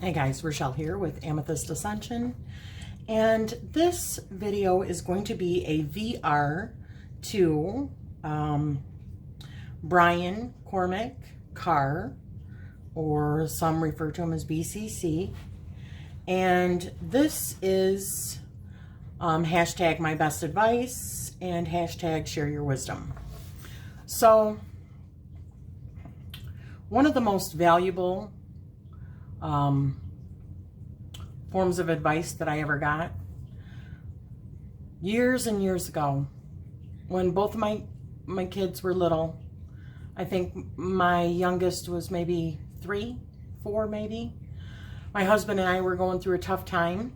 Hey guys, Rachele here with Amethyst Ascension, and this video is going to be a VR to Brian Cormack Carr, or some refer to him as BCC, and this is hashtag my best advice and hashtag share your wisdom. So one of the most valuable forms of advice that I ever got years and years ago, when both of my kids were little. I think my youngest was maybe 3, 4 maybe. My husband and I were going through a tough time,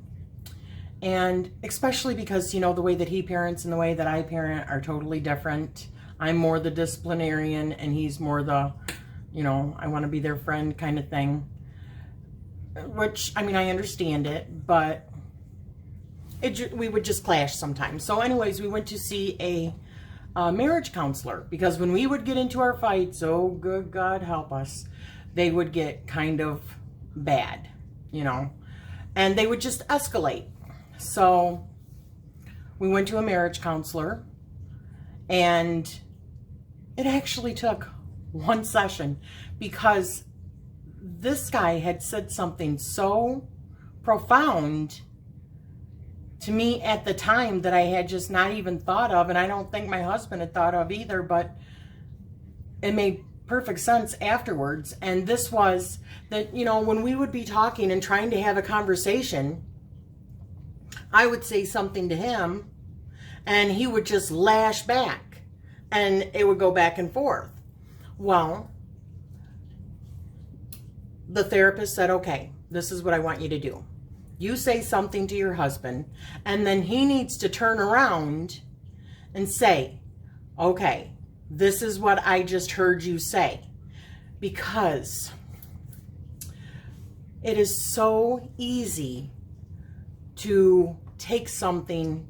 and especially because, you know, the way that he parents and the way that I parent are totally different. I'm more the disciplinarian and he's more the, you know, I want to be their friend kind of thing. Which, I mean, I understand it, but we would just clash sometimes. So anyways, we went to see a marriage counselor, because when we would get into our fights, oh good God help us, they would get kind of bad, you know, and they would just escalate. So we went to a marriage counselor, and it actually took one session, because this guy had said something so profound to me at the time that I had just not even thought of, and I don't think my husband had thought of either, but it made perfect sense afterwards. And this was that, you know, when we would be talking and trying to have a conversation, I would say something to him and he would just lash back, and it would go back and forth. Well, the therapist said, okay, this is what I want you to do. You say something to your husband, and then he needs to turn around and say, okay, this is what I just heard you say. Because it is so easy to take something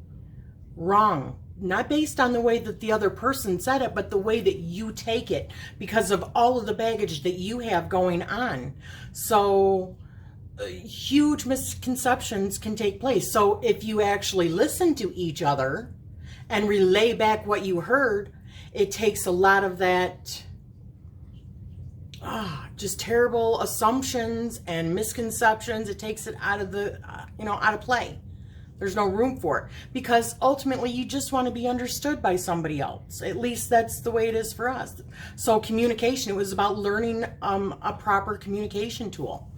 wrong, not based on the way that the other person said it, but the way that you take it, because of all of the baggage that you have going on. So huge misconceptions can take place. So if you actually listen to each other and relay back what you heard, it takes a lot of that just terrible assumptions and misconceptions. It takes it out of the out of play. There's no room for it, because ultimately you just want to be understood by somebody else. At least that's the way it is for us. So communication, it was about learning a proper communication tool.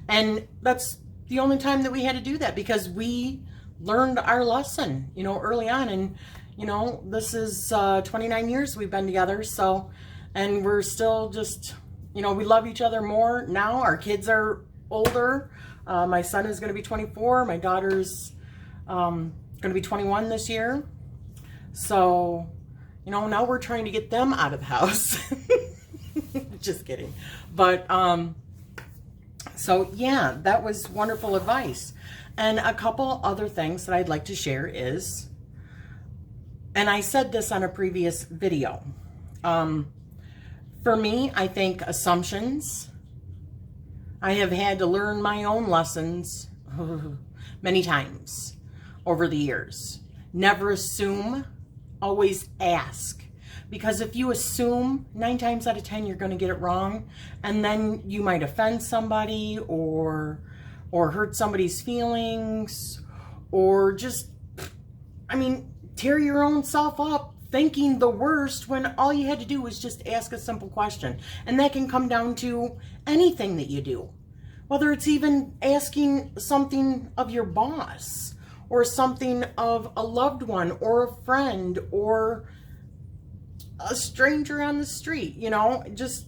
And that's the only time that we had to do that, because we learned our lesson, you know, early on. And, you know, this is 29 years we've been together. So, and we're still just, you know, we love each other more now. Our kids are older. My son is going to be 24. My daughter's going to be 21 this year. So, you know, now we're trying to get them out of the house. Just kidding. But, so yeah, that was wonderful advice. And a couple other things that I'd like to share is, and I said this on a previous video, for me, I think assumptions, I have had to learn my own lessons many times over the years. Never assume, always ask. Because if you assume, 9 times out of 10, you're going to get it wrong. And then you might offend somebody or hurt somebody's feelings, or just, I mean, tear your own self up thinking the worst, when all you had to do was just ask a simple question. And that can come down to anything that you do. Whether it's even asking something of your boss, or something of a loved one, or a friend, or a stranger on the street. You know, just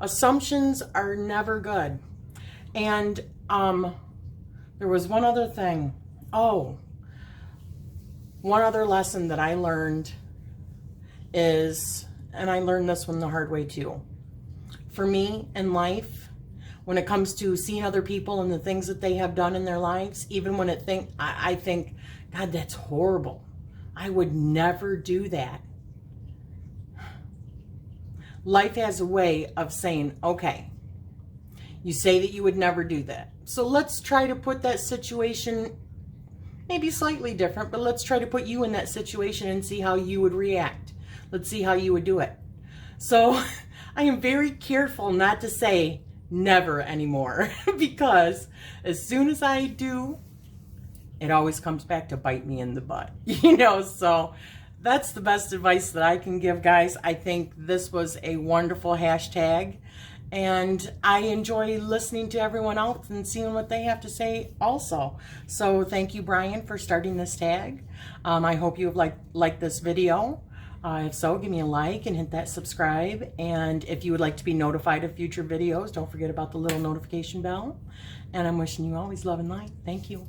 assumptions are never good. And there was one other thing. One other lesson that I learned is, and I learned this one the hard way too, for me in life, when it comes to seeing other people and the things that they have done in their lives, even when I think, God, that's horrible, I would never do that. Life has a way of saying, okay, You say that you would never do that. So let's try to put that situation maybe slightly different, but let's try to put you in that situation and see how you would react. Let's see how you would do it. So I am very careful not to say never anymore because as soon as I do, it always comes back to bite me in the butt, you know. So that's the best advice that I can give, guys. I think this was a wonderful hashtag, and I enjoy listening to everyone else and seeing what they have to say also. So thank you, Brian, for starting this tag. I hope you have liked this video. If so, give me a like and hit that subscribe. And if you would like to be notified of future videos, don't forget about the little notification bell. And I'm wishing you always love and light. Thank you.